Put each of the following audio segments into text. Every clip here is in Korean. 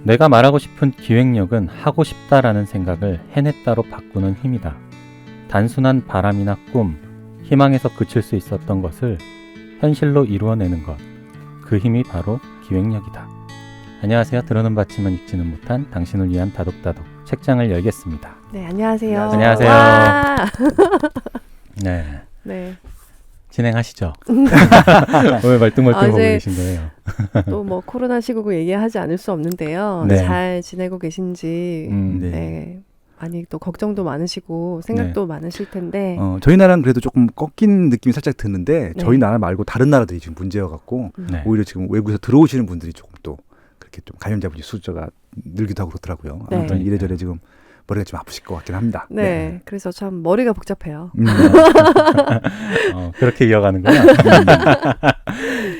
내가 말하고 싶은 기획력은 하고 싶다라는 생각을 해냈다로 바꾸는 힘이다. 단순한 바람이나 꿈, 희망에서 그칠 수 있었던 것을 현실로 이루어내는 것. 그 힘이 바로 기획력이다. 안녕하세요. 들어는 받지만 읽지는 못한 당신을 위한 다독다독 책장을 열겠습니다. 네, 안녕하세요. 안녕하세요. 와! 네. 네. 진행하시죠. 왜 말뚱말뚱 보고 계신 거예요? 또 뭐 코로나 시국을 얘기하지 않을 수 없는데요. 네. 잘 지내고 계신지 네. 네. 많이 또 걱정도 많으시고 생각도 많으실 텐데 저희 나라는 그래도 조금 꺾인 느낌이 살짝 드는데 네. 저희 나라 말고 다른 나라들이 지금 문제여갖고 네. 오히려 지금 외국에서 들어오시는 분들이 조금 또 그렇게 좀 감염자분이 숫자가 늘기도 하고 그렇더라고요. 네. 아무튼 이래저래 지금 머리가 좀 아프실 것 같긴 합니다. 네. 그래서 참 머리가 복잡해요. 그렇게 이어가는구나.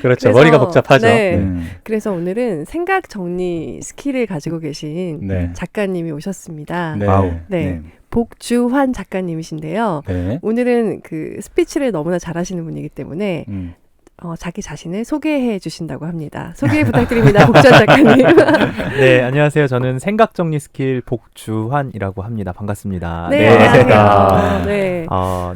그렇죠. 그래서, 머리가 복잡하죠. 네. 그래서 오늘은 생각 정리 스킬을 가지고 계신 네. 작가님이 오셨습니다. 네. 아우. 네. 복주환 작가님이신데요. 네. 오늘은 그 스피치를 너무나 잘하시는 분이기 때문에 자기 자신을 소개해 주신다고 합니다. 소개 부탁드립니다. 복주환 작가님. 네, 안녕하세요. 저는 생각정리 스킬 복주환이라고 합니다. 반갑습니다. 네, 안녕하세요. 네.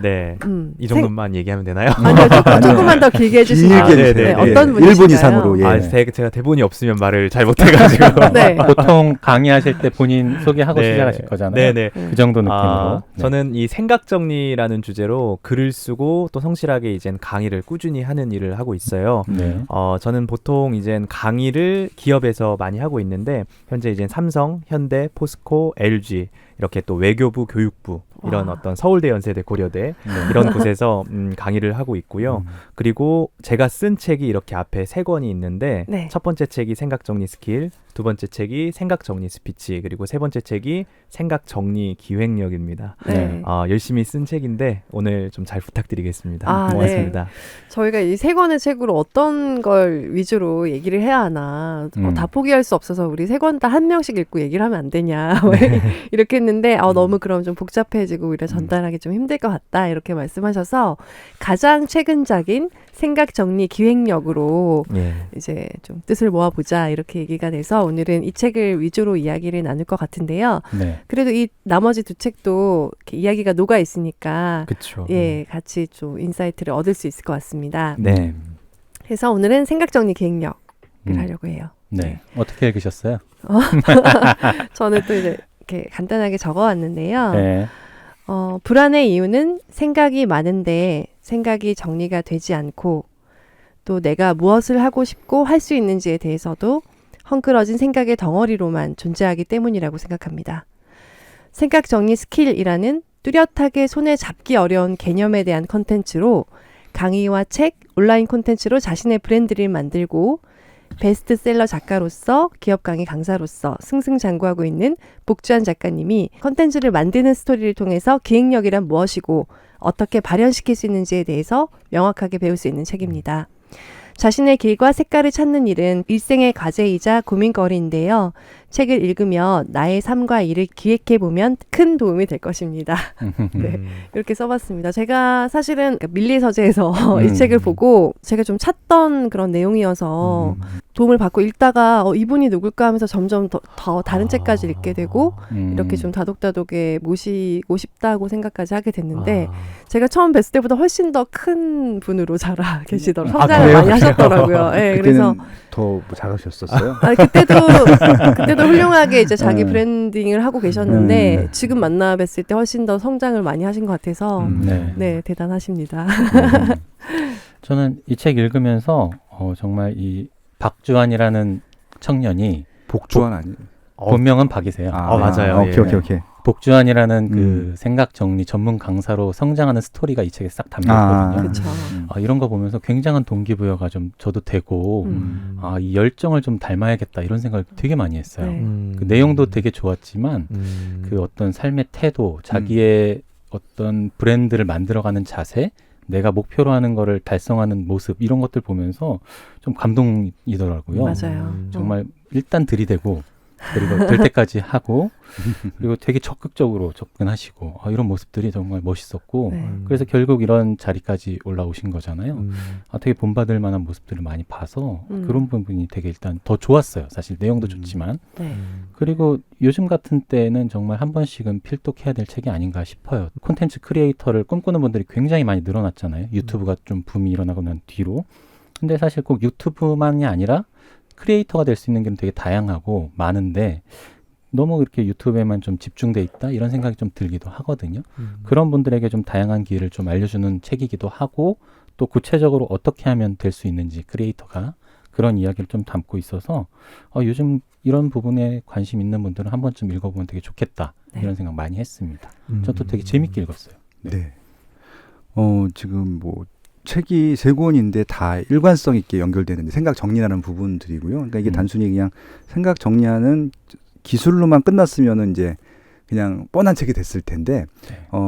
네. 이 정도만 얘기하면 되나요? 아니요, 조금만 더 길게 해주시면. 길게 네, 해주세요. 어떤 분이신가요? 1분 이상으로. 예. 제가 대본이 없으면 말을 잘 못해가지고. 네. 보통 강의하실 때 본인 소개하고 네. 시작하실 거잖아요. 네네. 그 정도 느낌으로. 네. 저는 이 생각정리라는 주제로 글을 쓰고 또 성실하게 이젠 강의를 꾸준히 하는 일을 하고 있어요. 네. 저는 보통 이젠 강의를 기업에서 많이 하고 있는데 현재 이젠 삼성, 현대, 포스코, LG 이렇게 또 외교부, 교육부 이런 어떤 서울대, 연세대, 고려대 이런 곳에서 강의를 하고 있고요. 그리고 제가 쓴 책이 이렇게 앞에 3권이 있는데 네. 첫 번째 책이 생각정리 스킬, 두 번째 책이 생각정리 스피치, 그리고 세 번째 책이 생각정리 기획력입니다. 네. 열심히 쓴 책인데 오늘 좀 잘 부탁드리겠습니다. 아, 고맙습니다. 네. 저희가 이 3권의 책으로 어떤 걸 위주로 얘기를 해야 하나 다 포기할 수 없어서 우리 3권 다 한 명씩 읽고 얘기를 하면 안 되냐 이렇게 했는데 너무 그럼 좀 복잡해지고 오히려 전달하기 좀 힘들 것 같다 이렇게 말씀하셔서 가장 최근작인 생각정리 기획력으로 이제 좀 뜻을 모아보자 이렇게 얘기가 돼서 오늘은 이 책을 위주로 이야기를 나눌 것 같은데요. 네. 그래도 이 나머지 2책도 이렇게 이야기가 녹아 있으니까 그렇죠. 예, 같이 좀 인사이트를 얻을 수 있을 것 같습니다. 네. 그래서 오늘은 생각정리 기획력을 하려고 해요. 네. 어떻게 읽으셨어요? 저는 또 이제 이렇게 간단하게 적어왔는데요. 네. 불안의 이유는 생각이 많은데 생각이 정리가 되지 않고 또 내가 무엇을 하고 싶고 할 수 있는지에 대해서도 헝클어진 생각의 덩어리로만 존재하기 때문이라고 생각합니다. 생각 정리 스킬이라는 뚜렷하게 손에 잡기 어려운 개념에 대한 컨텐츠로 강의와 책, 온라인 콘텐츠로 자신의 브랜드를 만들고 베스트셀러 작가로서 기업 강의 강사로서 승승장구하고 있는 복주환 작가님이 컨텐츠를 만드는 스토리를 통해서 기획력이란 무엇이고 어떻게 발현시킬 수 있는지에 대해서 명확하게 배울 수 있는 책입니다. 자신의 길과 색깔을 찾는 일은 일생의 과제이자 고민거리인데요. 책을 읽으며 나의 삶과 일을 기획해보면 큰 도움이 될 것입니다. 네, 이렇게 써봤습니다. 제가 사실은 밀리의 서재에서 이 책을 보고 제가 좀 찾던 그런 내용이어서 도움을 받고 읽다가 이분이 누굴까 하면서 점점 더 다른 책까지 읽게 되고 이렇게 좀 다독다독에 모시고 싶다고 생각까지 하게 됐는데 제가 처음 뵀을 때보다 훨씬 더 큰 분으로 자라 계시더라고요. 성장을 많이 하셨더라고요. 네, 그래서 더 잘하셨었어요? 그때도 훌륭하게 이제 자기 브랜딩을 하고 계셨는데 지금 만나 뵀을 때 훨씬 더 성장을 많이 하신 것 같아서 네, 대단하십니다. 저는 이 책 읽으면서 정말 이 박주환이라는 청년이 복주환 아니에요? 본명은 박이세요. 맞아요. 오케이. 복주환이라는 그 생각 정리 전문 강사로 성장하는 스토리가 이 책에 싹 담겨 있거든요. 그렇죠. 이런 거 보면서 굉장한 동기부여가 좀 저도 되고 이 열정을 좀 닮아야겠다 이런 생각을 되게 많이 했어요. 그 내용도 되게 좋았지만 그 어떤 삶의 태도, 자기의 어떤 브랜드를 만들어가는 자세, 내가 목표로 하는 거를 달성하는 모습 이런 것들 보면서 좀 감동이더라고요. 맞아요. 정말 일단 들이대고 그리고 될 때까지 하고 그리고 되게 적극적으로 접근하시고 이런 모습들이 정말 멋있었고 네. 그래서 결국 이런 자리까지 올라오신 거잖아요. 음. 되게 본받을 만한 모습들을 많이 봐서 음. 그런 부분이 되게 일단 더 좋았어요. 사실 내용도 좋지만 네. 그리고 요즘 같은 때는 정말 한 번씩은 필독해야 될 책이 아닌가 싶어요. 콘텐츠 크리에이터를 꿈꾸는 분들이 굉장히 많이 늘어났잖아요. 유튜브가 좀 붐이 일어나고 난 뒤로. 근데 사실 꼭 유튜브만이 아니라 크리에이터가 될 수 있는 게 되게 다양하고 많은데 너무 이렇게 유튜브에만 좀 집중돼 있다 이런 생각이 좀 들기도 하거든요. 그런 분들에게 좀 다양한 길을 좀 알려주는 책이기도 하고 또 구체적으로 어떻게 하면 될 수 있는지 크리에이터가 그런 이야기를 좀 담고 있어서 요즘 이런 부분에 관심 있는 분들은 한 번쯤 읽어보면 되게 좋겠다 네. 이런 생각 많이 했습니다. 저도 되게 재밌게 읽었어요. 네. 지금 뭐 책이 3권인데 다 일관성 있게 연결되는 생각 정리라는 부분들이고요. 그러니까 이게 단순히 그냥 생각 정리하는 기술로만 끝났으면은 이제 그냥 뻔한 책이 됐을 텐데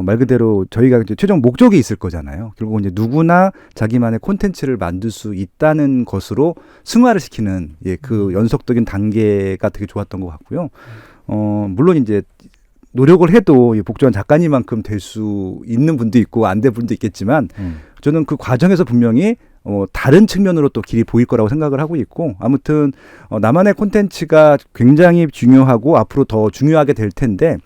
말 그대로 저희가 이제 최종 목적이 있을 거잖아요. 결국 이제 누구나 자기만의 콘텐츠를 만들 수 있다는 것으로 승화를 시키는 그 연속적인 단계가 되게 좋았던 것 같고요. 물론 이제 노력을 해도 복주환 작가님만큼 될 수 있는 분도 있고 안 될 분도 있겠지만 저는 그 과정에서 분명히 다른 측면으로 또 길이 보일 거라고 생각을 하고 있고 아무튼 나만의 콘텐츠가 굉장히 중요하고 앞으로 더 중요하게 될 텐데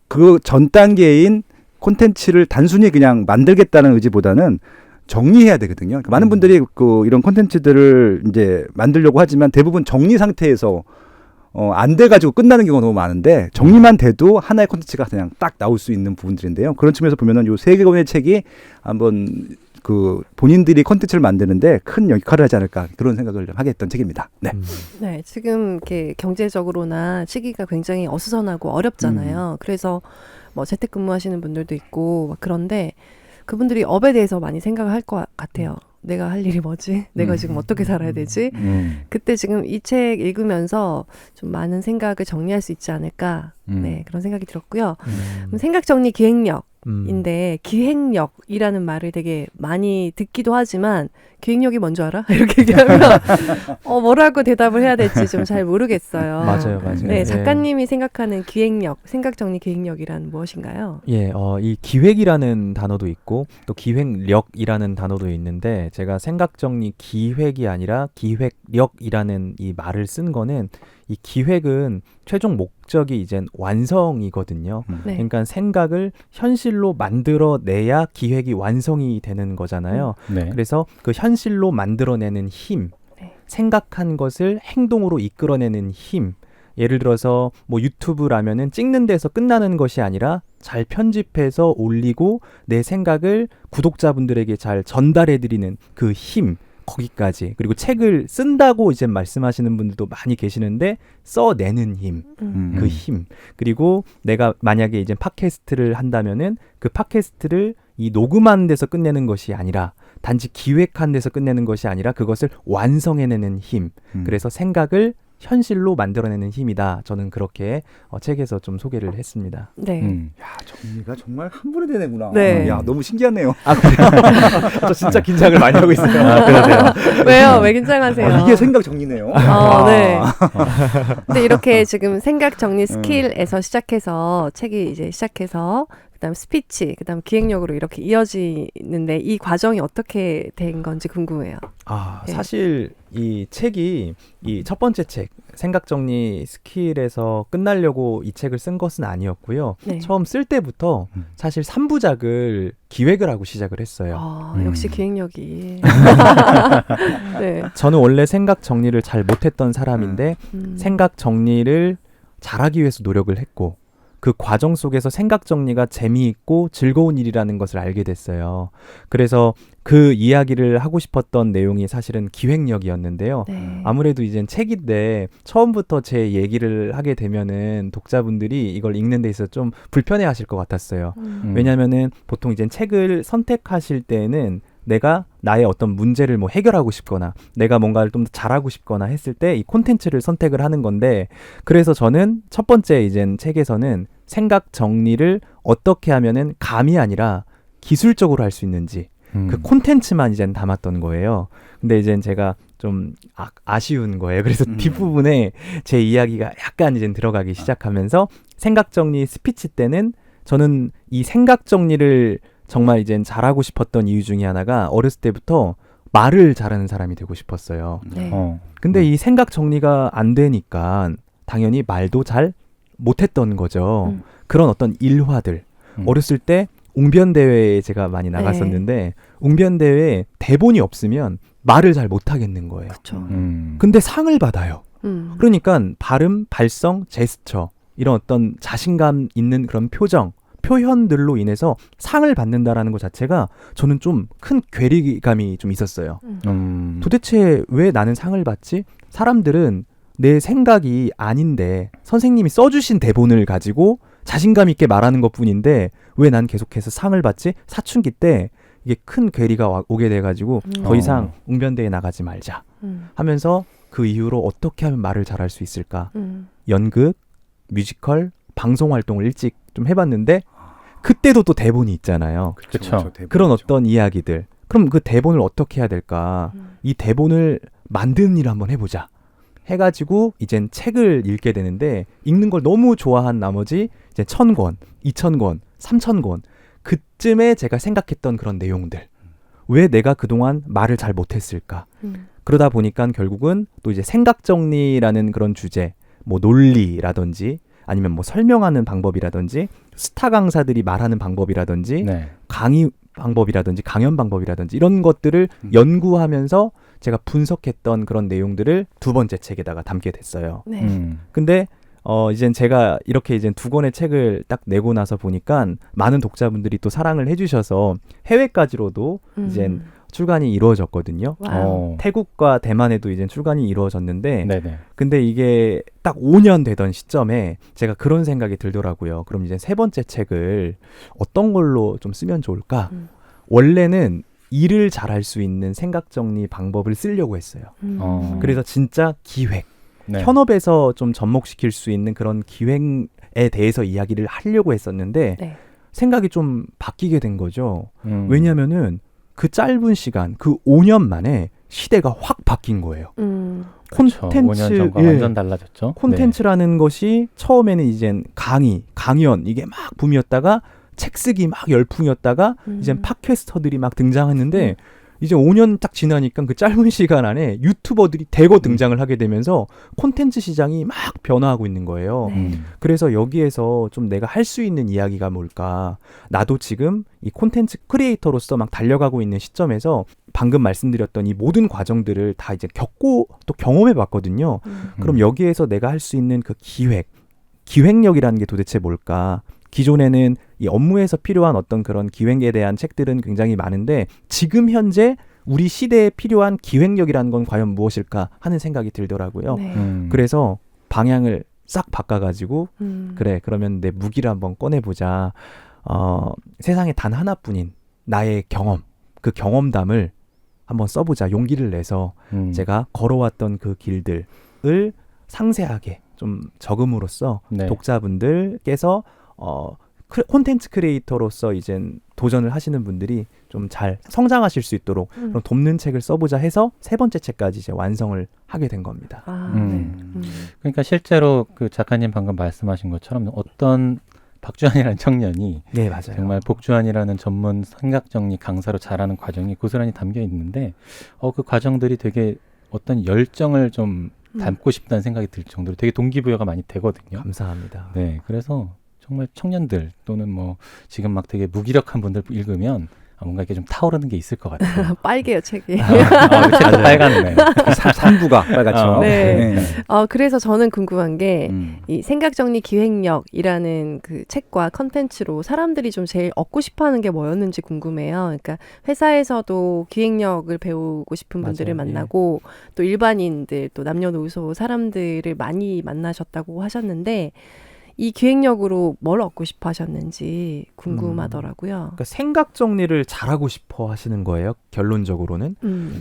그 전 단계인 콘텐츠를 단순히 그냥 만들겠다는 의지보다는 정리해야 되거든요. 그러니까 많은 분들이 이런 콘텐츠들을 이제 만들려고 하지만 대부분 정리 상태에서 안 돼가지고 끝나는 경우가 너무 많은데 정리만 돼도 하나의 콘텐츠가 그냥 딱 나올 수 있는 부분들인데요. 그런 측면에서 보면은 요 3권의 책이 한번 본인들이 콘텐츠를 만드는데 큰 역할을 하지 않을까 그런 생각을 하게 했던 책입니다. 네. 네, 지금 이렇게 경제적으로나 시기가 굉장히 어수선하고 어렵잖아요. 그래서 뭐 재택근무하시는 분들도 있고 막 그런데 그분들이 업에 대해서 많이 생각을 할 것 같아요. 내가 할 일이 뭐지? 내가 지금 어떻게 살아야 되지? 그때 지금 이 책 읽으면서 좀 많은 생각을 정리할 수 있지 않을까? 네, 그런 생각이 들었고요. 생각 정리 기획력인데 기획력이라는 말을 되게 많이 듣기도 하지만 기획력이 뭔지 알아? 이렇게 얘기하면 뭐라고 대답을 해야 될지 좀 잘 모르겠어요. 맞아요. 네, 작가님이 생각하는 기획력, 생각 정리 기획력이란 무엇인가요? 이 기획이라는 단어도 있고 또 기획력이라는 단어도 있는데 제가 생각 정리 기획이 아니라 기획력이라는 이 말을 쓴 거는 이 기획은 최종 목적이 이젠 완성이거든요. 네. 그러니까 생각을 현실로 만들어내야 기획이 완성이 되는 거잖아요. 네. 그래서 그 현실로 만들어내는 힘, 네. 생각한 것을 행동으로 이끌어내는 힘. 예를 들어서 뭐 유튜브라면은 찍는 데서 끝나는 것이 아니라 잘 편집해서 올리고 내 생각을 구독자분들에게 잘 전달해드리는 그 힘. 거기까지. 그리고 책을 쓴다고 이제 말씀하시는 분들도 많이 계시는데 써내는 힘, 그 힘. 그리고 내가 만약에 이제 팟캐스트를 한다면은 그 팟캐스트를 이 녹음하는 데서 끝내는 것이 아니라 단지 기획한 데서 끝내는 것이 아니라 그것을 완성해내는 힘. 그래서 생각을 현실로 만들어내는 힘이다. 저는 그렇게 책에서 좀 소개를 했습니다. 네. 야, 정리가 정말 한 번에 되네구나. 네. 야, 너무 신기하네요. 저 진짜 긴장을 많이 하고 있어요. 그러세요. 왜요? 왜 긴장하세요? 이게 생각 정리네요. 네. 근데 이렇게 지금 생각 정리 스킬에서 시작해서 책이 이제 시작해서 그다음 스피치, 그다음 기획력으로 이렇게 이어지는데 이 과정이 어떻게 된 건지 궁금해요. 네. 사실 이 책이 이 첫 번째 책 생각 정리 스킬에서 끝나려고 이 책을 쓴 것은 아니었고요. 네. 처음 쓸 때부터 사실 3부작을 기획을 하고 시작을 했어요. 역시 기획력이. 네. 저는 원래 생각 정리를 잘 못했던 사람인데 생각 정리를 잘하기 위해서 노력을 했고 그 과정 속에서 생각 정리가 재미있고 즐거운 일이라는 것을 알게 됐어요. 그래서 그 이야기를 하고 싶었던 내용이 사실은 기획력이었는데요. 네. 아무래도 이젠 책인데 처음부터 제 얘기를 하게 되면은 독자분들이 이걸 읽는 데 있어서 좀 불편해하실 것 같았어요. 왜냐면은 보통 이젠 책을 선택하실 때는 내가 나의 어떤 문제를 뭐 해결하고 싶거나 내가 뭔가를 좀 더 잘하고 싶거나 했을 때 이 콘텐츠를 선택을 하는 건데 그래서 저는 첫 번째 이젠 책에서는 생각 정리를 어떻게 하면은 감이 아니라 기술적으로 할 수 있는지 그 콘텐츠만 이젠 담았던 거예요. 근데 이젠 제가 좀 아쉬운 거예요. 그래서 음. 뒷부분에 제 이야기가 약간 이제 들어가기 시작하면서 생각 정리 스피치 때는 저는 이 생각 정리를 정말 이제 잘하고 싶었던 이유 중에 하나가 어렸을 때부터 말을 잘하는 사람이 되고 싶었어요. 네. 근데 이 생각 정리가 안 되니까 당연히 말도 잘 못했던 거죠. 그런 어떤 일화들. 어렸을 때 웅변 대회에 제가 많이 나갔었는데 웅변 대회에 대본이 없으면 말을 잘 못하겠는 거예요. 그렇죠. 근데 상을 받아요. 그러니까 발음, 발성, 제스처 이런 어떤 자신감 있는 그런 표현들로 인해서 상을 받는다라는 것 자체가 저는 좀 큰 괴리감이 좀 있었어요. 도대체 왜 나는 상을 받지? 사람들은 내 생각이 아닌데 선생님이 써주신 대본을 가지고 자신감 있게 말하는 것뿐인데 왜 난 계속해서 상을 받지? 사춘기 때 이게 큰 괴리가 오게 돼가지고 더 이상 웅변대에 나가지 말자 하면서 그 이후로 어떻게 하면 말을 잘할 수 있을까? 연극, 뮤지컬, 방송 활동을 일찍 좀 해봤는데 그때도 또 대본이 있잖아요. 그쵸. 그런 어떤 이야기들. 그럼 그 대본을 어떻게 해야 될까? 이 대본을 만드는 일을 한번 해보자. 해가지고 이젠 책을 읽게 되는데 읽는 걸 너무 좋아한 나머지 이제 1000권, 2000권, 3000권 그쯤에 제가 생각했던 그런 내용들. 왜 내가 그동안 말을 잘 못했을까? 그러다 보니까 결국은 또 이제 생각 정리라는 그런 주제, 뭐 논리라든지 아니면 뭐 설명하는 방법이라든지 스타 강사들이 말하는 방법이라든지 네. 강의 방법이라든지 강연 방법이라든지 이런 것들을 연구하면서 제가 분석했던 그런 내용들을 두 번째 책에다가 담게 됐어요. 네. 근데 이젠 제가 이렇게 이제 두 권의 책을 딱 내고 나서 보니까 많은 독자분들이 또 사랑을 해주셔서 해외까지로도 이젠 출간이 이루어졌거든요. 태국과 대만에도 이제 출간이 이루어졌는데 네네. 근데 이게 딱 5년 되던 시점에 제가 그런 생각이 들더라고요. 그럼 이제 세 번째 책을 어떤 걸로 좀 쓰면 좋을까? 원래는 일을 잘할 수 있는 생각 정리 방법을 쓰려고 했어요. 그래서 진짜 기획, 네. 현업에서 좀 접목시킬 수 있는 그런 기획에 대해서 이야기를 하려고 했었는데 네. 생각이 좀 바뀌게 된 거죠. 왜냐하면 그 짧은 시간, 그 5년 만에 시대가 확 바뀐 거예요. 콘텐츠, 5년 전과 완전 달라졌죠. 콘텐츠라는 것이 처음에는 이젠 강연 이게 막 붐이었다가 책 쓰기 막 열풍이었다가 이젠 팟캐스터들이 막 등장했는데 이제 5년 딱 지나니까 그 짧은 시간 안에 유튜버들이 대거 등장을 하게 되면서 콘텐츠 시장이 막 변화하고 있는 거예요. 그래서 여기에서 좀 내가 할 수 있는 이야기가 뭘까? 나도 지금 이 콘텐츠 크리에이터로서 막 달려가고 있는 시점에서 방금 말씀드렸던 이 모든 과정들을 다 이제 겪고 또 경험해 봤거든요. 그럼 여기에서 내가 할 수 있는 그 기획력이라는 게 도대체 뭘까? 기존에는 이 업무에서 필요한 어떤 그런 기획에 대한 책들은 굉장히 많은데 지금 현재 우리 시대에 필요한 기획력이라는 건 과연 무엇일까 하는 생각이 들더라고요. 네. 그래서 방향을 싹 바꿔가지고 그래 그러면 내 무기를 한번 꺼내보자. 세상에 단 하나뿐인 나의 경험, 그 경험담을 한번 써보자. 용기를 내서 제가 걸어왔던 그 길들을 상세하게 좀 적음으로써 네. 독자분들께서 콘텐츠 크리에이터로서 이젠 도전을 하시는 분들이 좀 잘 성장하실 수 있도록 그런 돕는 책을 써보자 해서 세 번째 책까지 이제 완성을 하게 된 겁니다. 그러니까 실제로 그 작가님 방금 말씀하신 것처럼 어떤 박주환이라는 청년이 네, 맞아요. 정말 복주환이라는 전문 생각정리 강사로 자라는 과정이 고스란히 담겨 있는데 그 과정들이 되게 어떤 열정을 좀 담고 싶다는 생각이 들 정도로 되게 동기부여가 많이 되거든요. 감사합니다. 네, 그래서 정말 청년들 또는 뭐 지금 막 되게 무기력한 분들 읽으면 뭔가 이렇게 좀 타오르는 게 있을 것 같아요. 빨개요, 책이. 책도 빨갛네. 3부가 빨갛죠. 네. 그래서 저는 궁금한 게 이 음. 생각정리 기획력이라는 그 책과 컨텐츠로 사람들이 좀 제일 얻고 싶어하는 게 뭐였는지 궁금해요. 그러니까 회사에서도 기획력을 배우고 싶은 분들을 맞아요. 만나고 또 일반인들 또 남녀노소 사람들을 많이 만나셨다고 하셨는데 이 기획력으로 뭘 얻고 싶어 하셨는지 궁금하더라고요. 그러니까 생각 정리를 잘하고 싶어 하시는 거예요. 결론적으로는.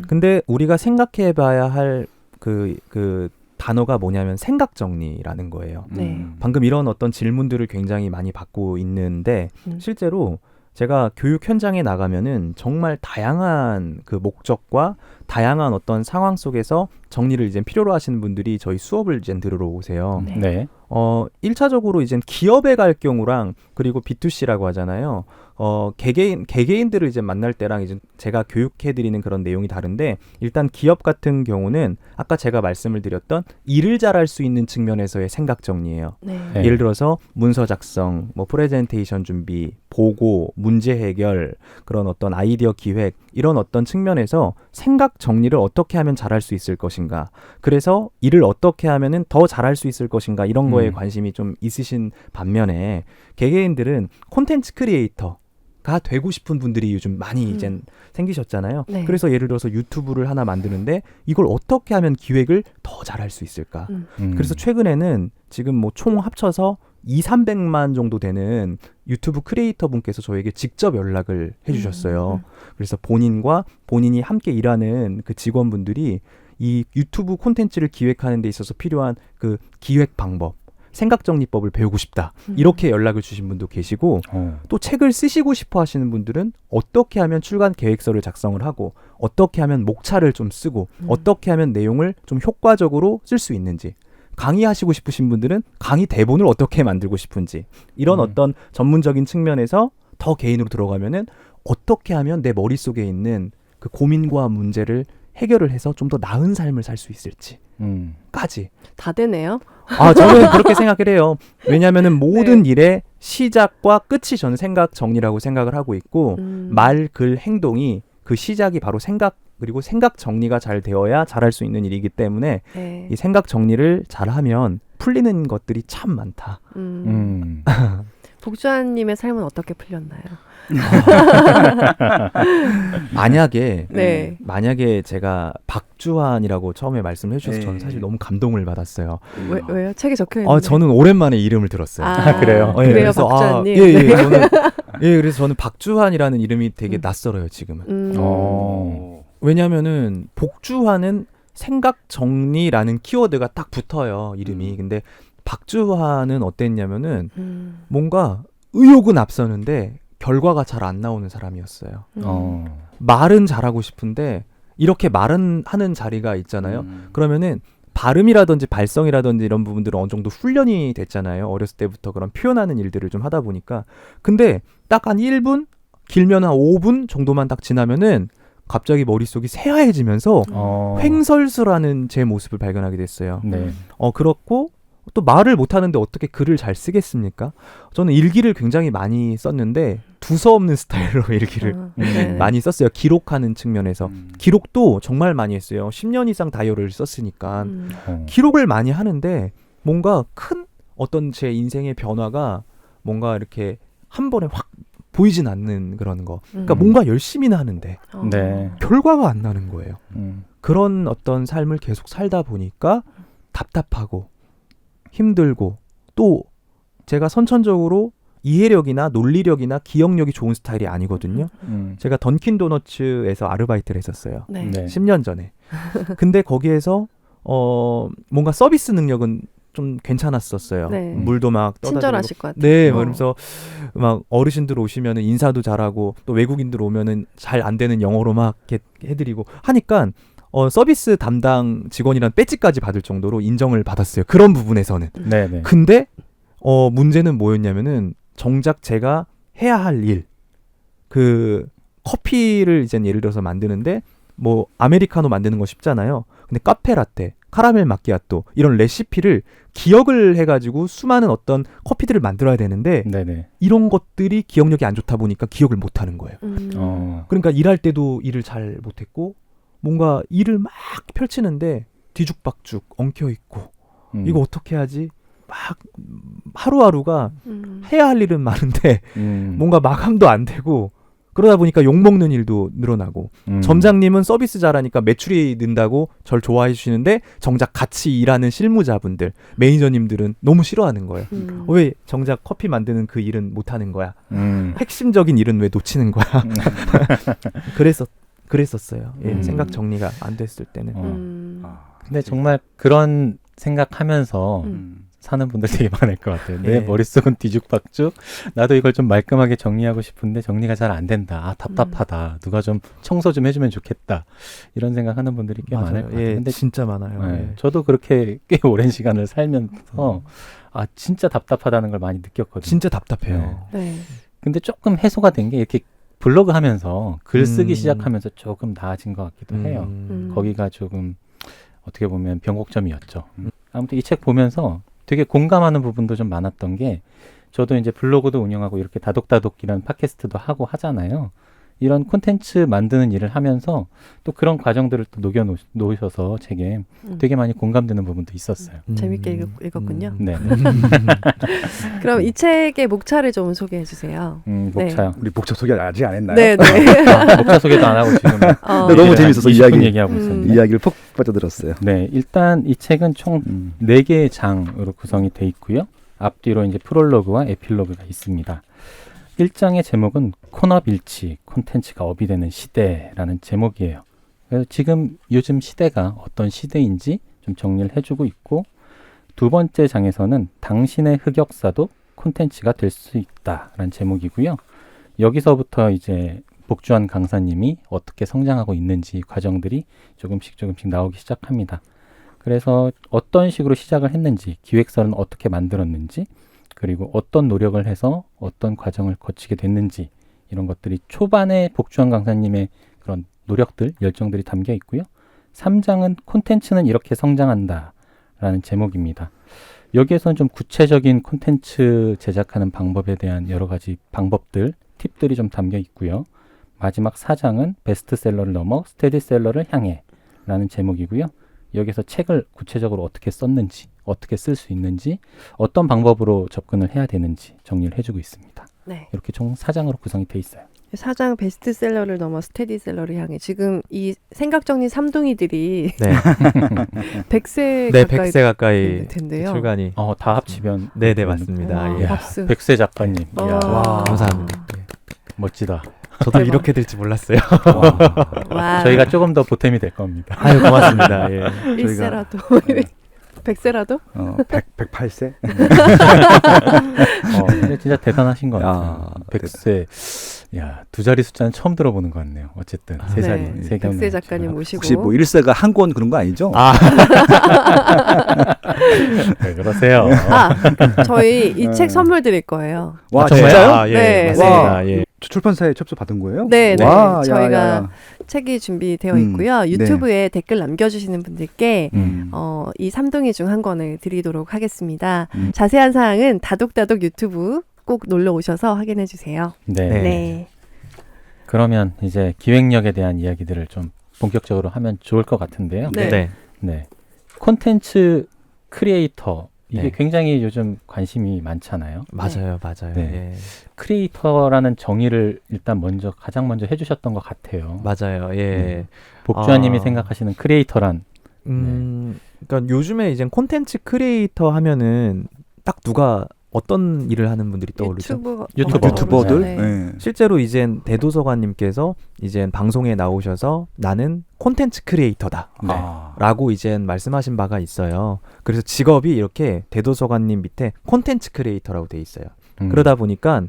근데 우리가 생각해 봐야 할 그 단어가 뭐냐면 생각 정리라는 거예요. 네. 방금 이런 어떤 질문들을 굉장히 많이 받고 있는데 실제로 제가 교육 현장에 나가면은 정말 다양한 그 목적과 다양한 어떤 상황 속에서 정리를 이제 필요로 하시는 분들이 저희 수업을 이제 들으러 오세요. 네. 네. 1차적으로 이제 기업에 갈 경우랑 그리고 B2C라고 하잖아요. 개개인들을 이제 만날 때랑 이제 제가 교육해드리는 그런 내용이 다른데, 일단 기업 같은 경우는 아까 제가 말씀을 드렸던 일을 잘할 수 있는 측면에서의 생각 정리예요. 네. 네. 예를 들어서 문서 작성, 뭐 프레젠테이션 준비, 보고, 문제 해결, 그런 어떤 아이디어 기획, 이런 어떤 측면에서 생각 정리를 어떻게 하면 잘할 수 있을 것인가, 그래서 일을 어떻게 하면은 더 잘할 수 있을 것인가, 이런 거에 관심이 좀 있으신 반면에 개개인들은 콘텐츠 크리에이터가 되고 싶은 분들이 요즘 많이 이제 생기셨잖아요. 네. 그래서 예를 들어서 유튜브를 하나 만드는데 이걸 어떻게 하면 기획을 더 잘할 수 있을까? 그래서 최근에는 지금 뭐 총 합쳐서 200~300만 정도 되는 유튜브 크리에이터 분께서 저에게 직접 연락을 해주셨어요. 그래서 본인이 함께 일하는 그 직원분들이 이 유튜브 콘텐츠를 기획하는 데 있어서 필요한 그 기획 방법, 생각정리법을 배우고 싶다, 이렇게 연락을 주신 분도 계시고, 또 책을 쓰시고 싶어 하시는 분들은 어떻게 하면 출간 계획서를 작성을 하고, 어떻게 하면 목차를 좀 쓰고, 어떻게 하면 내용을 좀 효과적으로 쓸 수 있는지, 강의하시고 싶으신 분들은 강의 대본을 어떻게 만들고 싶은지, 이런 어떤 전문적인 측면에서 더 개인으로 들어가면은 어떻게 하면 내 머릿속에 있는 그 고민과 문제를 해결을 해서 좀 더 나은 삶을 살 수 있을지까지. 다 되네요. 저는 그렇게 생각을 해요. 왜냐하면은 모든 일의 시작과 끝이 저는 생각 정리라고 생각을 하고 있고, 말, 글, 행동이 그 시작이 바로 생각, 그리고 생각 정리가 잘 되어야 잘할 수 있는 일이기 때문에 네. 이 생각 정리를 잘하면 풀리는 것들이 참 많다. 복주환님의 삶은 어떻게 풀렸나요? 만약에 제가 박주환이라고 처음에 말씀을 해주셔서 저는 사실 너무 감동을 받았어요. 왜요? 책에 적혀 있는데. 저는 오랜만에 이름을 들었어요. 그래요? 그래요, 그래서 박주환님. 그래서 저는 박주환이라는 이름이 되게 낯설어요, 지금은. 왜냐면은 복주환은 생각 정리라는 키워드가 딱 붙어요, 이름이. 근데 박주환은 어땠냐면은 뭔가 의욕은 앞서는데 결과가 잘 안 나오는 사람이었어요. 말은 잘하고 싶은데 이렇게 말은 하는 자리가 있잖아요. 그러면은 발음이라든지 발성이라든지 이런 부분들은 어느 정도 훈련이 됐잖아요. 어렸을 때부터 그런 표현하는 일들을 좀 하다 보니까. 근데 딱 한 1분, 길면 한 5분 정도만 딱 지나면은 갑자기 머릿속이 새하얘지면서 횡설수라는 제 모습을 발견하게 됐어요. 네. 그렇고 또 말을 못하는데 어떻게 글을 잘 쓰겠습니까? 저는 일기를 굉장히 많이 썼는데 두서없는 스타일로 일기를 많이 썼어요. 기록하는 측면에서. 기록도 정말 많이 했어요. 10년 이상 다이어리를 썼으니까. 기록을 많이 하는데 뭔가 큰 어떤 제 인생의 변화가 뭔가 이렇게 한 번에 확 보이진 않는 그런 거. 그러니까 뭔가 열심히는 하는데 네. 결과가 안 나는 거예요. 그런 어떤 삶을 계속 살다 보니까 답답하고 힘들고, 또 제가 선천적으로 이해력이나 논리력이나 기억력이 좋은 스타일이 아니거든요. 제가 던킨 도너츠에서 아르바이트를 했었어요. 네. 10년 전에. 근데 거기에서 뭔가 서비스 능력은 좀 괜찮았었어요. 네. 물도 막 떠다 친절하실 것 같아요. 네, 그러면서 막 어르신들 오시면은 인사도 잘하고, 또 외국인들 오면은 잘 안 되는 영어로 막 이렇게 해드리고 하니까 서비스 담당 직원이란 배지까지 받을 정도로 인정을 받았어요. 그런 부분에서는. 네네. 근데 문제는 뭐였냐면은 정작 제가 해야 할 일, 그 커피를 이제 예를 들어서 만드는데 뭐 아메리카노 만드는 거 쉽잖아요. 근데 카페라떼, 카라멜 마키아토 이런 레시피를 기억을 해가지고 수많은 어떤 커피들을 만들어야 되는데 네네. 이런 것들이 기억력이 안 좋다 보니까 기억을 못 하는 거예요. 그러니까 일할 때도 일을 잘 못했고, 뭔가 일을 막 펼치는데 뒤죽박죽 엉켜있고, 이거 어떻게 하지? 막 하루하루가 해야 할 일은 많은데 뭔가 마감도 안 되고, 그러다 보니까 욕먹는 일도 늘어나고, 점장님은 서비스 잘하니까 매출이 는다고 절 좋아해 주시는데 정작 같이 일하는 실무자분들, 매니저님들은 너무 싫어하는 거예요. 왜 정작 커피 만드는 그 일은 못하는 거야? 핵심적인 일은 왜 놓치는 거야? 그랬었어요. 생각 정리가 안 됐을 때는. 근데 정말 그런 생각하면서 사는 분들 되게 많을 것 같아요. 내 예. 머릿속은 뒤죽박죽. 나도 이걸 좀 말끔하게 정리하고 싶은데 정리가 잘 안 된다. 아, 답답하다. 누가 좀 청소 좀 해주면 좋겠다. 이런 생각하는 분들이 꽤 많을 것 같아요. 예, 근데 진짜 많아요. 네, 예. 저도 그렇게 꽤 오랜 시간을 살면서 아, 진짜 답답하다는 걸 많이 느꼈거든요. 진짜 답답해요. 네. 근데 조금 해소가 된 게 이렇게 블로그 하면서 글 쓰기 음. 시작하면서 조금 나아진 것 같기도 해요. 거기가 조금 어떻게 보면 변곡점이었죠. 아무튼 이 책 보면서 되게 공감하는 부분도 좀 많았던 게 저도 이제 블로그도 운영하고 이렇게 다독다독이라는 팟캐스트도 하고 하잖아요. 이런 콘텐츠 만드는 일을 하면서 또 그런 과정들을 또 녹여 놓으셔서 책에 되게 많이 공감되는 부분도 있었어요. 재밌게 읽었군요. 네. 그럼 이 책의 목차를 좀 소개해 주세요. 목차요. 우리 목차 소개 아직 안 했나요? 네, 네. 아, 목차 소개도 안 하고 지금 근데 너무 얘기를 재밌어서 20분 이야기. 얘기하고 있었는데. 이야기를 푹 빠져들었어요. 네, 일단 이 책은 총 4개의 장으로 구성이 돼 있고요. 앞뒤로 이제 프롤로그와 에필로그가 있습니다. 1장의 제목은 콘업일치, 콘텐츠가 업이 되는 시대라는 제목이에요. 그래서 지금 요즘 시대가 어떤 시대인지 좀 정리를 해주고 있고, 두 번째 장에서는 당신의 흑역사도 콘텐츠가 될 수 있다라는 제목이고요. 여기서부터 이제 복주한 강사님이 어떻게 성장하고 있는지 과정들이 조금씩 나오기 시작합니다. 그래서 어떤 식으로 시작을 했는지, 기획서는 어떻게 만들었는지, 그리고 어떤 노력을 해서 어떤 과정을 거치게 됐는지, 이런 것들이 초반에 복주한 강사님의 그런 노력들, 열정들이 담겨 있고요. 3장은 콘텐츠는 이렇게 성장한다 라는 제목입니다. 여기에서는 좀 구체적인 콘텐츠 제작하는 방법에 대한 여러 가지 방법들, 팁들이 좀 담겨 있고요. 마지막 4장은 베스트셀러를 넘어 스테디셀러를 향해 라는 제목이고요. 여기서 책을 구체적으로 어떻게 썼는지, 어떻게 쓸 수 있는지, 어떤 방법으로 접근을 해야 되는지 정리를 해주고 있습니다. 네. 이렇게 총 4장으로 구성이 돼 있어요. 4장 베스트셀러를 넘어 스테디셀러를 향해. 지금 이 생각정리 삼둥이들이 네. 100세 네, 가까이 100세 가까이 될 텐데요. 출간이. 다 합치면 네, 맞습니다. 와, 예. 박수. 백세 작가님. 와. 이야, 와, 감사합니다. 예. 멋지다. 저도 대박. 이렇게 될지 몰랐어요. 와. 저희가 조금 더 보탬이 될 겁니다. 아유, 고맙습니다. 예. 1세라도 100세라도 108세? 근데 진짜 대단하신 것 같아요. 아, 100세. 야, 두 자리 숫자는 처음 들어보는 것 같네요. 어쨌든 세 자리. 네. 세 개. 100세 작가님 모시고 혹시 뭐 1세가 한 권 그런 거 아니죠? 아, 왜 그러세요? 저희 이 책 선물 드릴 거예요. 와, 정말요? 진짜요? 아, 예, 네, 맞습니다. 네. 예. 출판사에 접수 받은 거예요? 네, 네. 와, 저희가 책이 준비되어 있고요. 유튜브에 댓글 남겨주시는 분들께 이 3동이 중 한 권을 드리도록 하겠습니다. 자세한 사항은 다독다독 유튜브 꼭 놀러 오셔서 확인해 주세요. 네. 네. 네. 그러면 이제 기획력에 대한 이야기들을 좀 본격적으로 하면 좋을 것 같은데요. 네. 네. 네. 콘텐츠 크리에이터 이게 네. 굉장히 요즘 관심이 많잖아요. 맞아요. 네. 예. 크리에이터라는 정의를 일단 가장 먼저 해주셨던 것 같아요. 맞아요. 예. 복주아님이 아. 생각하시는 크리에이터란 그러니까 요즘에 이제 콘텐츠 크리에이터 하면은 딱 누가 어떤 일을 하는 분들이 떠오르죠? 유튜버들? 네. 네. 실제로 이젠 대도서관님께서 이젠 방송에 나오셔서 나는 콘텐츠 크리에이터다. 네. 라고 이젠 말씀하신 바가 있어요. 그래서 직업이 이렇게 대도서관님 밑에 콘텐츠 크리에이터라고 돼 있어요. 그러다 보니까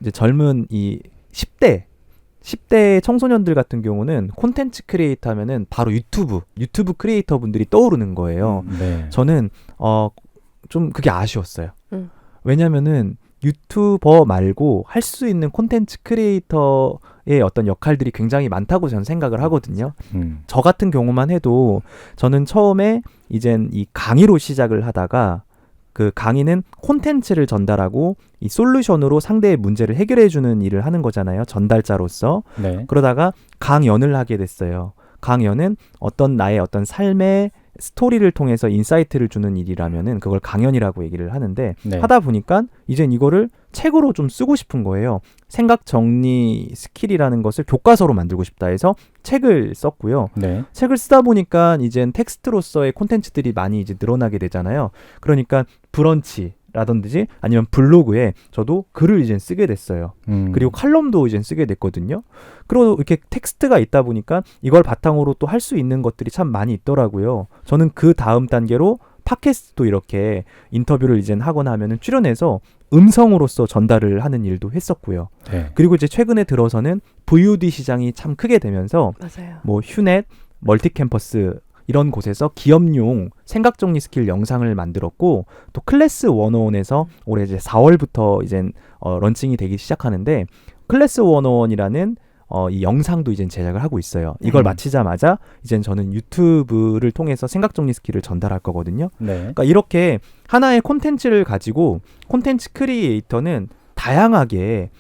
이제 젊은 이 10대 청소년들 같은 경우는 콘텐츠 크리에이터 하면은 바로 유튜브 크리에이터 분들이 떠오르는 거예요. 네. 저는 좀 그게 아쉬웠어요. 왜냐면은 유튜버 말고 할 수 있는 콘텐츠 크리에이터의 어떤 역할들이 굉장히 많다고 저는 생각을 하거든요. 저 같은 경우만 해도 저는 처음에 이젠 이 강의로 시작을 하다가 그 강의는 콘텐츠를 전달하고 이 솔루션으로 상대의 문제를 해결해주는 일을 하는 거잖아요. 전달자로서. 네. 그러다가 강연을 하게 됐어요. 강연은 나의 어떤 삶의 스토리를 통해서 인사이트를 주는 일이라면은 그걸 강연이라고 얘기를 하는데 네. 하다 보니까 이젠 이거를 책으로 좀 쓰고 싶은 거예요. 생각 정리 스킬이라는 것을 교과서로 만들고 싶다 해서 책을 썼고요. 네. 책을 쓰다 보니까 이젠 텍스트로서의 콘텐츠들이 많이 이제 늘어나게 되잖아요. 그러니까 브런치라든지 아니면 블로그에 저도 글을 이제 쓰게 됐어요. 그리고 칼럼도 이제 쓰게 됐거든요. 그리고 이렇게 텍스트가 있다 보니까 이걸 바탕으로 또 할 수 있는 것들이 참 많이 있더라고요. 저는 그 다음 단계로 팟캐스트도 이렇게 인터뷰를 이제 하거나 하면은 출연해서 음성으로서 전달을 하는 일도 했었고요. 네. 그리고 이제 최근에 들어서는 VOD 시장이 참 크게 되면서 맞아요. 뭐 휴넷, 멀티캠퍼스 이런 곳에서 기업용 생각 정리 스킬 영상을 만들었고 또 클래스 101에서 올해 이제 4월부터 이제 런칭이 되기 시작하는데 클래스 101이라는 이 영상도 이제 제작을 하고 있어요. 이걸 마치자마자 이제 저는 유튜브를 통해서 생각 정리 스킬을 전달할 거거든요. 네. 그러니까 이렇게 하나의 콘텐츠를 가지고 콘텐츠 크리에이터는 다양하게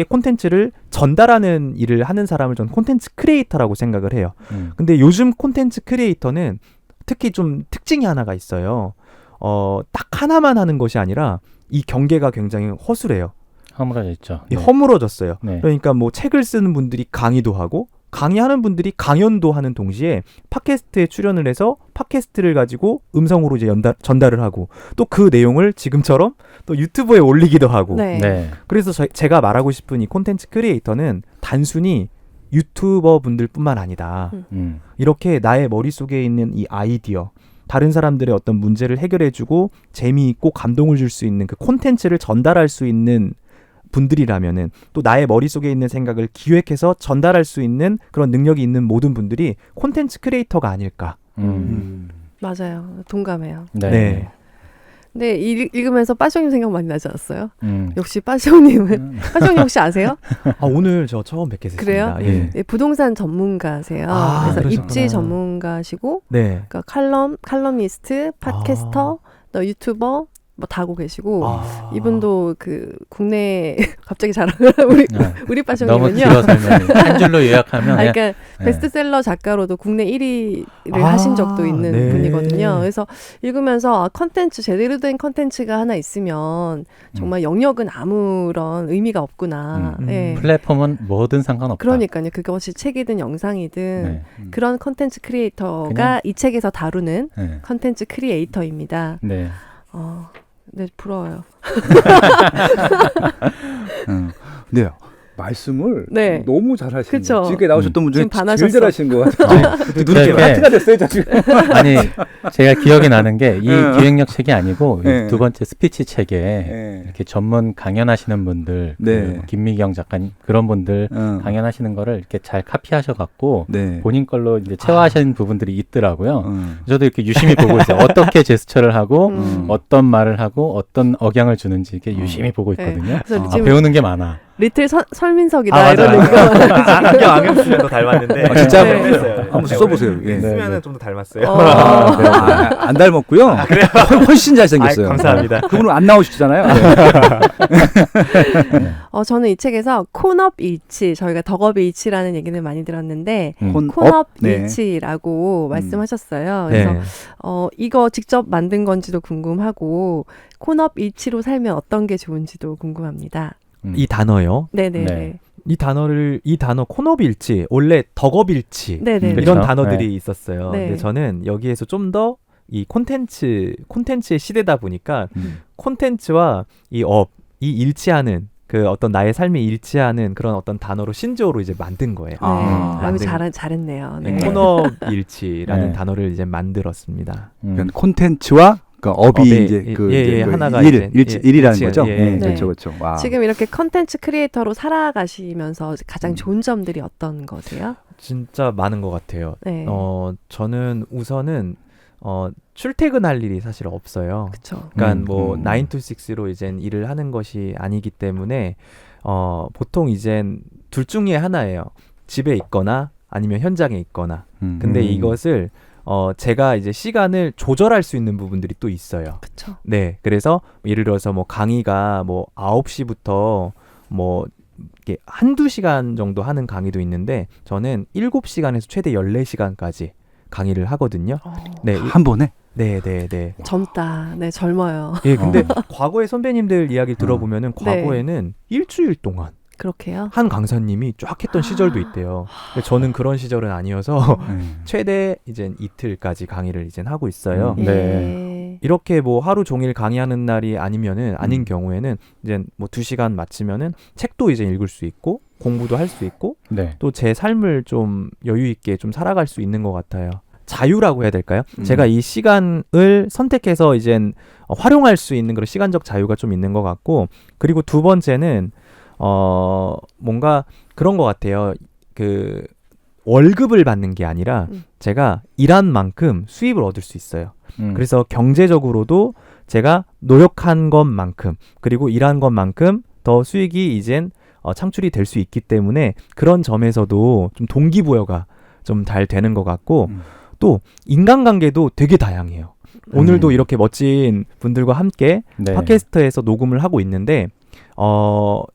콘텐츠를 전달하는 일을 하는 사람을 저는 콘텐츠 크리에이터라고 생각을 해요. 근데 요즘 콘텐츠 크리에이터는 특히 좀 특징이 하나가 있어요. 딱 하나만 하는 것이 아니라 이 경계가 굉장히 허술해요. 허물어져 있죠. 이 허물어졌어요. 네. 그러니까 뭐 책을 쓰는 분들이 강의도 하고 강의하는 분들이 강연도 하는 동시에 팟캐스트에 출연을 해서 팟캐스트를 가지고 음성으로 이제 전달을 하고 또 그 내용을 지금처럼 또 유튜브에 올리기도 하고 네. 네. 그래서 제가 말하고 싶은 이 콘텐츠 크리에이터는 단순히 유튜버 분들뿐만 아니다. 이렇게 나의 머릿속에 있는 이 아이디어 다른 사람들의 어떤 문제를 해결해주고 재미있고 감동을 줄 수 있는 그 콘텐츠를 전달할 수 있는 분들이라면은 또 나의 머릿속에 있는 생각을 기획해서 전달할 수 있는 그런 능력이 있는 모든 분들이 콘텐츠 크리에이터가 아닐까. 맞아요. 동감해요. 네. 네. 근데 읽으면서 빠숑님 생각 많이 나지 않았어요? 역시 빠숑님은 빠숑님 혹시 아세요? 오늘 저 처음 뵙게 그래요? 됐습니다. 예. 네, 부동산 전문가세요. 그래서 그러셨구나. 입지 전문가시고 네. 그러니까 칼럼니스트, 팟캐스터, 또 유튜버 뭐 다 하고 계시고 이분도 그 국내 갑자기 자랑을 우리 너무 빠숑님은요. 길어 설명이 한 줄로 요약하면 그러니까 네. 베스트셀러 작가로도 국내 1위를 하신 적도 있는 네. 분이거든요. 그래서 읽으면서 컨텐츠 제대로 된 컨텐츠가 하나 있으면 정말 영역은 아무런 의미가 없구나. 예. 플랫폼은 뭐든 상관없다. 그러니까요. 그것이 책이든 영상이든 네. 그런 컨텐츠 크리에이터가 그냥- 이 책에서 다루는 네. 컨텐츠 크리에이터입니다. 네. 네, 부러워요. 네. 말씀을 네. 너무 잘하시는 그쵸. 거예요. 지금까지 나오셨던 분 중에 지금 제일 반하셨어. 잘하신 것 같아요. 눈이 이렇게- 하트가 됐어요, 지금. 아니 제가 기억이 나는 게 이 기획력 책이 아니고 네. 두 번째 스피치 책에 네. 이렇게 전문 강연하시는 분들, 네. 그 김미경 작가님 그런 분들 어. 강연하시는 거를 이렇게 잘 카피하셔갖고 네. 본인 걸로 이제 체화하신 부분들이 있더라고요. 어. 저도 이렇게 유심히 보고 있어요. 어떻게 제스처를 하고 어떤 말을 하고 어떤 억양을 주는지 이렇게 유심히 보고 있거든요. 그래서 지금 배우는 게 많아. 리틀 설민석이다 맞아요. 이런 얘기가 안경 쓰면 더 닮았는데. 아, 진짜? 네. 한번 써보세요. 예. 쓰면은 좀 더 닮았어요. 안 닮았고요. 훨씬 잘생겼어요. 감사합니다. 그분은 안 나오시잖아요. 저는 이 책에서 콘업 일치, 저희가 덕업 일치라는 얘기는 많이 들었는데 콘업? 콘업 네. 일치라고 말씀하셨어요. 그래서 네. 이거 직접 만든 건지도 궁금하고 콘업 일치로 살면 어떤 게 좋은지도 궁금합니다. 이 단어요. 네네네. 네. 이 단어 콘업일치, 원래 덕업일치 네네. 그쵸? 이런 단어들이 네. 있었어요. 네. 근데 저는 여기에서 좀 더 이 콘텐츠의 시대다 보니까 콘텐츠와 이 일치하는 그 어떤 나의 삶이 일치하는 그런 어떤 단어로 신조어로 이제 만든 거예요. 잘했네요. 네. 네. 콘업일치라는 네. 단어를 이제 만들었습니다. 그러니까 콘텐츠와 그러니까 업이 업의 이제 그 하나가 일이라는 이제 거죠. 예, 예. 네. 그렇죠, 그렇죠. 와. 지금 이렇게 컨텐츠 크리에이터로 살아가시면서 가장 좋은 점들이 어떤 거세요? 진짜 많은 것 같아요. 네. 저는 우선은 출퇴근할 일이 사실 없어요. 그렇죠. 그러니까 뭐 9 to 6로 이젠 일을 하는 것이 아니기 때문에 보통 이젠 둘 중에 하나예요. 집에 있거나 아니면 현장에 있거나. 근데 이것을 제가 이제 시간을 조절할 수 있는 부분들이 또 있어요. 그렇죠. 네. 그래서 예를 들어서 뭐 강의가 뭐 9시부터 뭐 이렇게 한두 시간 정도 하는 강의도 있는데 저는 7시간에서 최대 14시간까지 강의를 하거든요. 네. 한 번에? 네. 젊다. 네, 젊어요. 예, 근데 과거의 선배님들 이야기 들어보면은 네. 과거에는 일주일 동안 그렇게요? 한 강사님이 쫙 했던 시절도 있대요. 근데 저는 그런 시절은 아니어서 최대 이제 이틀까지 강의를 이제 하고 있어요. 네. 예. 이렇게 뭐 하루 종일 강의하는 날이 아니면은 아닌 경우에는 이제 뭐 2시간 마치면은 책도 이제 읽을 수 있고 공부도 할 수 있고 네. 또 제 삶을 좀 여유 있게 좀 살아갈 수 있는 것 같아요. 자유라고 해야 될까요? 제가 이 시간을 선택해서 이젠 활용할 수 있는 그런 시간적 자유가 좀 있는 것 같고, 그리고 두 번째는 뭔가 그런 것 같아요. 그 월급을 받는 게 아니라 제가 일한 만큼 수입을 얻을 수 있어요. 그래서 경제적으로도 제가 노력한 것만큼 그리고 일한 것만큼 더 수익이 이젠 창출이 될 수 있기 때문에 그런 점에서도 좀 동기부여가 좀 잘 되는 것 같고, 또 인간관계도 되게 다양해요. 오늘도 이렇게 멋진 분들과 함께 네. 팟캐스트에서 녹음을 하고 있는데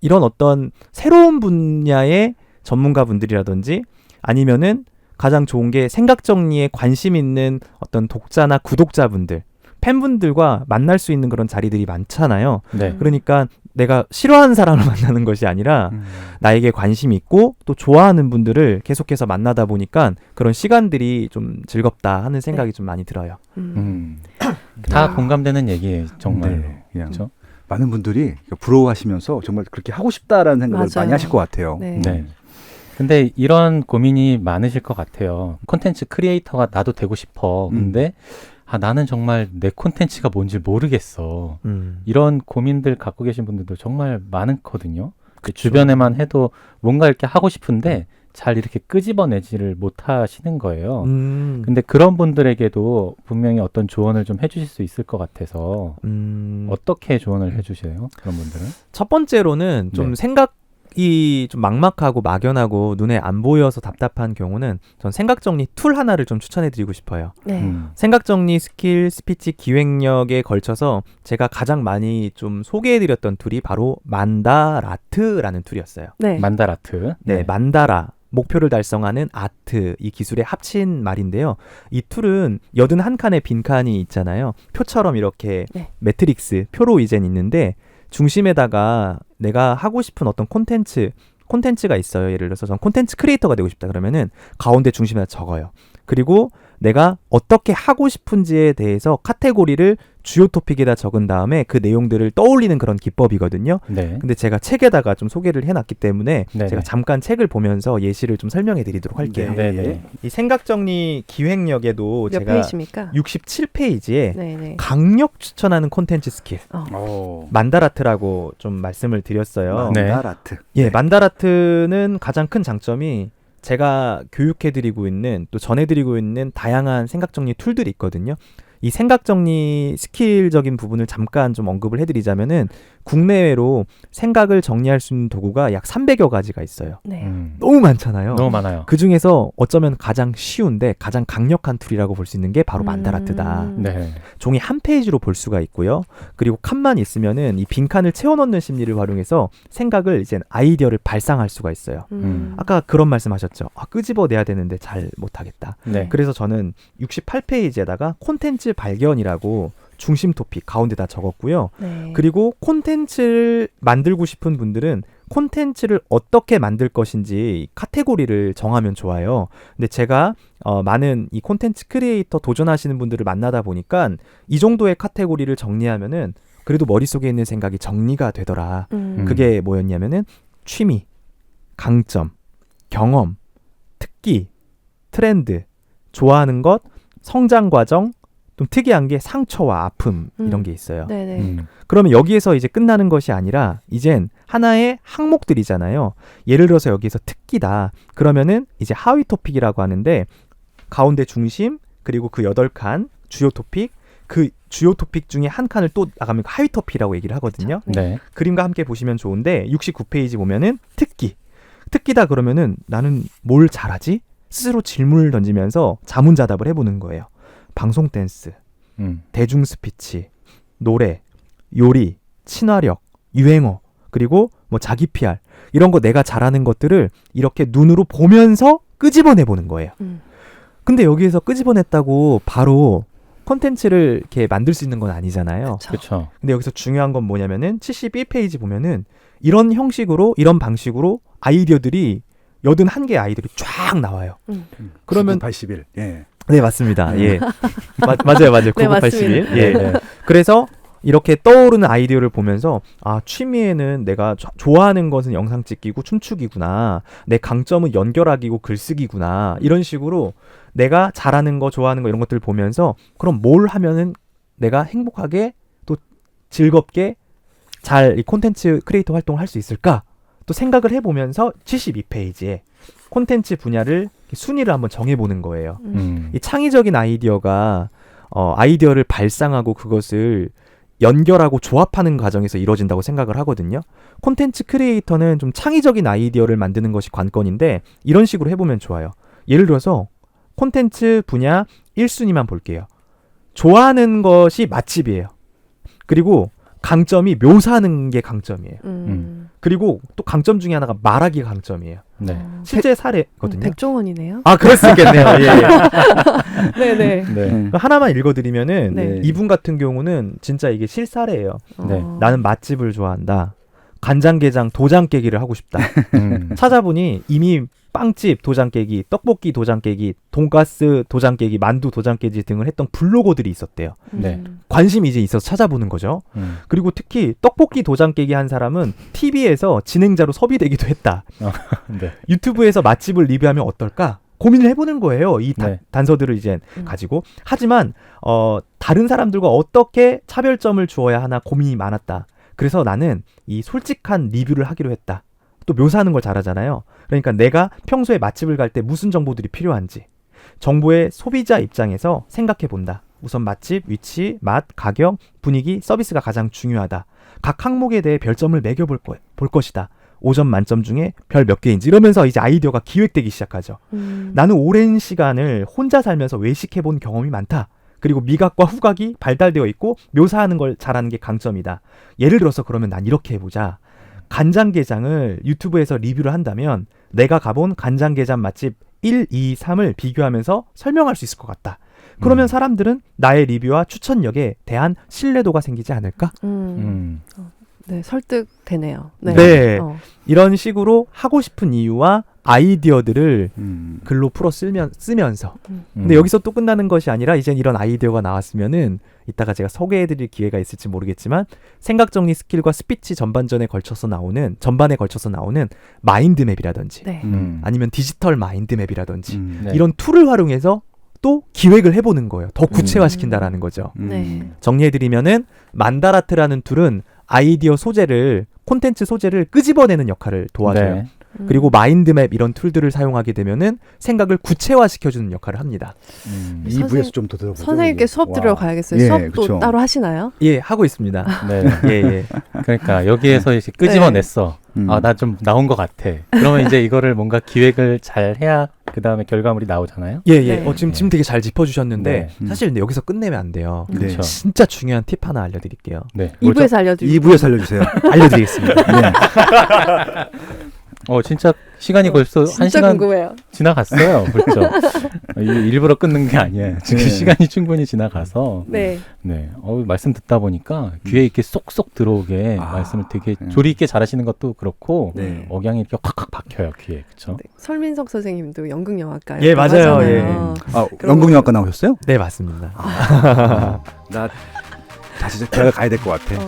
이런 어떤 새로운 분야의 전문가분들이라든지 아니면은 가장 좋은 게 생각 정리에 관심 있는 어떤 독자나 구독자분들, 팬분들과 만날 수 있는 그런 자리들이 많잖아요. 네. 그러니까 내가 싫어하는 사람을 만나는 것이 아니라 나에게 관심이 있고 또 좋아하는 분들을 계속해서 만나다 보니까 그런 시간들이 좀 즐겁다 하는 생각이 좀 많이 들어요. 다 공감되는 얘기예요, 정말로. 네, 그냥 그렇죠? 많은 분들이 부러워하시면서 정말 그렇게 하고 싶다라는 생각을 맞아요. 많이 하실 것 같아요. 네. 네. 근데 이런 고민이 많으실 것 같아요. 콘텐츠 크리에이터가 나도 되고 싶어. 근데 나는 정말 내 콘텐츠가 뭔지 모르겠어. 이런 고민들 갖고 계신 분들도 정말 많거든요. 주변에만 해도 뭔가 이렇게 하고 싶은데 잘 이렇게 끄집어내지를 못하시는 거예요. 근데 그런 분들에게도 분명히 어떤 조언을 좀 해주실 수 있을 것 같아서 어떻게 조언을 해주세요? 그런 분들은? 첫 번째로는 좀 네. 생각이 좀 막막하고 막연하고 눈에 안 보여서 답답한 경우는 전 생각정리 툴 하나를 좀 추천해드리고 싶어요. 네. 생각정리 스킬, 스피치, 기획력에 걸쳐서 제가 가장 많이 좀 소개해드렸던 툴이 바로 만다라트라는 툴이었어요. 네. 만다라트. 네, 만다라. 목표를 달성하는 아트, 이 기술의 합친 말인데요. 이 툴은 81칸의 빈칸이 있잖아요. 표처럼 이렇게 네. 매트릭스, 표로 이젠 있는데 중심에다가 내가 하고 싶은 어떤 콘텐츠가 있어요. 예를 들어서 전 콘텐츠 크리에이터가 되고 싶다 그러면은 가운데 중심에다 적어요. 그리고 내가 어떻게 하고 싶은지에 대해서 카테고리를 주요 토픽에다 적은 다음에 그 내용들을 떠올리는 그런 기법이거든요. 네. 근데 제가 책에다가 좀 소개를 해놨기 때문에 네네. 제가 잠깐 책을 보면서 예시를 좀 설명해 드리도록 할게요. 네네. 이 생각정리 기획력에도 몇 제가 페이지입니까? 67페이지에 네네. 강력 추천하는 콘텐츠 스킬 오. 만다라트라고 좀 말씀을 드렸어요. 네. 만다라트. 예, 만다라트는 가장 큰 장점이 제가 교육해드리고 있는 또 전해드리고 있는 다양한 생각정리 툴들이 있거든요. 이 생각정리 스킬적인 부분을 잠깐 좀 언급을 해드리자면은 국내외로 생각을 정리할 수 있는 도구가 약 300여 가지가 있어요. 네. 너무 많잖아요. 너무 많아요. 그 중에서 어쩌면 가장 쉬운데 가장 강력한 툴이라고 볼 수 있는 게 바로 만다라트다. 네. 종이 한 페이지로 볼 수가 있고요. 그리고 칸만 있으면은 이 빈 칸을 채워넣는 심리를 활용해서 생각을 이제 아이디어를 발상할 수가 있어요. 아까 그런 말씀하셨죠. 끄집어내야 되는데 잘 못하겠다. 네. 그래서 저는 68페이지에다가 콘텐츠 발견이라고 중심 토픽 가운데다 적었고요. 네. 그리고 콘텐츠를 만들고 싶은 분들은 콘텐츠를 어떻게 만들 것인지 카테고리를 정하면 좋아요. 근데 제가 많은 이 콘텐츠 크리에이터 도전하시는 분들을 만나다 보니까 이 정도의 카테고리를 정리하면은 그래도 머릿속에 있는 생각이 정리가 되더라. 그게 뭐였냐면은 취미, 강점, 경험, 특기, 트렌드, 좋아하는 것, 성장 과정, 좀 특이한 게 상처와 아픔 이런 게 있어요. 네네. 그러면 여기에서 이제 끝나는 것이 아니라 이젠 하나의 항목들이잖아요. 예를 들어서 여기에서 특기다. 그러면은 이제 하위 토픽이라고 하는데 가운데 중심 그리고 그 8칸 주요 토픽, 그 주요 토픽 중에 한 칸을 또 나가면 하위 토픽이라고 얘기를 하거든요. 네. 그림과 함께 보시면 좋은데 69페이지 보면은 특기다 그러면은 나는 뭘 잘하지? 스스로 질문을 던지면서 자문자답을 해보는 거예요. 방송 댄스, 대중 스피치, 노래, 요리, 친화력, 유행어, 그리고 뭐 자기 PR 이런 거 내가 잘하는 것들을 이렇게 눈으로 보면서 끄집어내 보는 거예요. 근데 여기에서 끄집어냈다고 바로 컨텐츠를 이렇게 만들 수 있는 건 아니잖아요. 그렇죠. 근데 여기서 중요한 건 뭐냐면은 71페이지 보면은 이런 형식으로 이런 방식으로 아이디어들이 81개의 아이디어들이 쫙 나와요. 그러면 81. 예. 네, 맞습니다. 예. 맞아요. 네, 9981. 맞습니다. 예. 네. 그래서 이렇게 떠오르는 아이디어를 보면서 취미에는 내가 좋아하는 것은 영상 찍기고 춤추기구나. 내 강점은 연결하기고 글쓰기구나. 이런 식으로 내가 잘하는 거, 좋아하는 거 이런 것들을 보면서 그럼 뭘 하면은 내가 행복하게 또 즐겁게 잘 이 콘텐츠 크리에이터 활동을 할 수 있을까? 또 생각을 해보면서 72페이지에 콘텐츠 분야를 순위를 한번 정해보는 거예요. 이 창의적인 아이디어가 아이디어를 발상하고 그것을 연결하고 조합하는 과정에서 이루어진다고 생각을 하거든요. 콘텐츠 크리에이터는 좀 창의적인 아이디어를 만드는 것이 관건인데 이런 식으로 해보면 좋아요. 예를 들어서 콘텐츠 분야 1순위만 볼게요. 좋아하는 것이 맛집이에요. 그리고 강점이 묘사하는 게 강점이에요. 그리고 또 강점 중에 하나가 말하기가 강점이에요. 네. 실제 사례거든요. 백종원이네요. 아, 그럴 수 있겠네요. 예, 예. 네네. 네. 하나만 읽어드리면은 네. 이분 같은 경우는 진짜 이게 실사례예요. 네. 나는 맛집을 좋아한다. 간장게장 도장 깨기를 하고 싶다. 찾아보니 이미 빵집 도장 깨기, 떡볶이 도장 깨기, 돈가스 도장 깨기, 만두 도장 깨기 등을 했던 블로거들이 있었대요. 네. 관심이 이제 있어서 찾아보는 거죠. 그리고 특히 떡볶이 도장 깨기 한 사람은 TV에서 진행자로 섭외되기도 했다. 네. 유튜브에서 맛집을 리뷰하면 어떨까? 고민을 해보는 거예요. 이 네. 단서들을 이제 가지고. 하지만 다른 사람들과 어떻게 차별점을 주어야 하나 고민이 많았다. 그래서 나는 이 솔직한 리뷰를 하기로 했다. 또 묘사하는 걸 잘하잖아요. 그러니까 내가 평소에 맛집을 갈 때 무슨 정보들이 필요한지 정보의 소비자 입장에서 생각해 본다. 우선 맛집, 위치, 맛, 가격, 분위기, 서비스가 가장 중요하다. 각 항목에 대해 별점을 매겨볼 볼 것이다. 5점 만점 중에 별 몇 개인지 이러면서 이제 아이디어가 기획되기 시작하죠. 나는 오랜 시간을 혼자 살면서 외식해 본 경험이 많다. 그리고 미각과 후각이 발달되어 있고 묘사하는 걸 잘하는 게 강점이다. 예를 들어서 그러면 난 이렇게 해보자. 간장게장을 유튜브에서 리뷰를 한다면 내가 가본 간장게장 맛집 1, 2, 3을 비교하면서 설명할 수 있을 것 같다. 그러면 사람들은 나의 리뷰와 추천력에 대한 신뢰도가 생기지 않을까? 네, 설득되네요. 네. 네. 이런 식으로 하고 싶은 이유와 아이디어들을 글로 풀어 쓰면서 근데 여기서 또 끝나는 것이 아니라 이젠 이런 아이디어가 나왔으면은 이따가 제가 소개해드릴 기회가 있을지 모르겠지만 생각 정리 스킬과 스피치 전반에 걸쳐서 나오는 마인드맵이라든지 네. 아니면 디지털 마인드맵이라든지 네. 이런 툴을 활용해서 또 기획을 해보는 거예요. 더 구체화시킨다라는 거죠. 네. 정리해드리면은 만다라트라는 툴은 아이디어 소재를 콘텐츠 소재를 끄집어내는 역할을 도와줘요. 네. 그리고 마인드맵 이런 툴들을 사용하게 되면은 생각을 구체화시켜주는 역할을 합니다. 2부에서 좀 더 들어보죠. 선생님께 수업 와. 들어가야겠어요. 예, 수업도 그쵸. 따로 하시나요? 예, 하고 있습니다. 네. 예, 예. 그러니까 여기에서 이제 끄집어냈어. 아, 나 좀 나온 것 같아. 그러면 이제 이거를 뭔가 기획을 잘 해야 그 다음에 결과물이 나오잖아요. 예, 예. 네. 지금 되게 잘 짚어주셨는데 네. 사실 근데 여기서 끝내면 안 돼요. 네. 그렇죠. 진짜 중요한 팁 하나 알려드릴게요. 네. 2부에서 알려드릴게요. 2부에서 알려주세요. 알려드리겠습니다. 네. 진짜 시간이 벌써 진짜 1시간 궁금해요. 지나갔어요. 그렇죠. 일부러 끊는 게 아니에요. 지금 네. 시간이 충분히 지나가서. 네. 네. 말씀 듣다 보니까 귀에 이렇게 쏙쏙 들어오게 말씀을 되게 조리 있게 잘하시는 것도 그렇고 네. 억양이 이렇게 확확 박혀요, 귀에. 그렇죠? 네. 설민석 선생님도 연극영화과요. 예, 맞아요. 예. 연극영화과 나오셨어요? 네, 맞습니다. 나 다시 대학 가야 될 것 같아.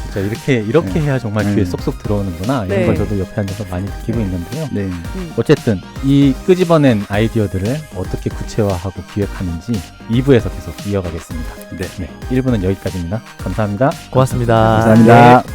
진짜 이렇게 해야 정말 귀에 쏙쏙 들어오는구나. 네. 이런 걸 저도 옆에 앉아서 많이 느끼고 있는데요. 네. 어쨌든 이 끄집어낸 아이디어들을 어떻게 구체화하고 기획하는지 2부에서 계속 이어가겠습니다. 네. 1부는 여기까지입니다. 감사합니다. 고맙습니다. 감사합니다. 네.